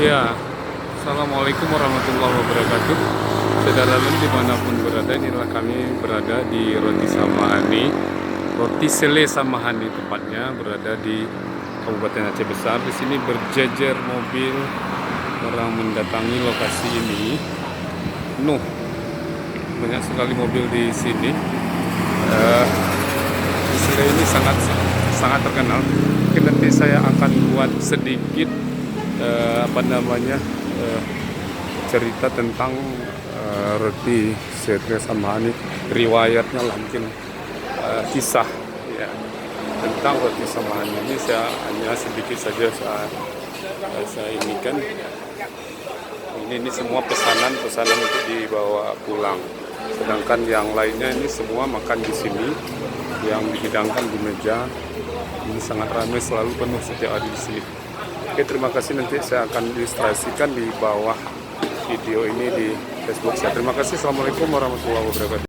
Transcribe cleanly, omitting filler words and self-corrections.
Ya, Assalamualaikum warahmatullahi wabarakatuh. Saudara-saudara dimanapun berada, inilah kami berada di Roti Samahani, Roti Sele Samahani tepatnya, berada di Kabupaten Aceh Besar. Di sini berjejer mobil orang mendatangi lokasi ini. Penuh, banyak sekali mobil di sini. Sele ini sangat terkenal. Mungkin nanti saya akan buat sedikit cerita tentang Roti Sele Samahani, riwayatnya lah mungkin, kisah ya tentang Roti Samahani ini. Saya hanya sedikit saja saya ini kan ini semua pesanan untuk dibawa pulang, sedangkan yang lainnya ini semua makan di sini yang dihidangkan di meja. Ini sangat ramai, selalu penuh setiap hari di sini. Oke, terima kasih. Nanti saya akan ilustrasikan di bawah video ini di Facebook saya. Terima kasih. Assalamualaikum warahmatullahi wabarakatuh.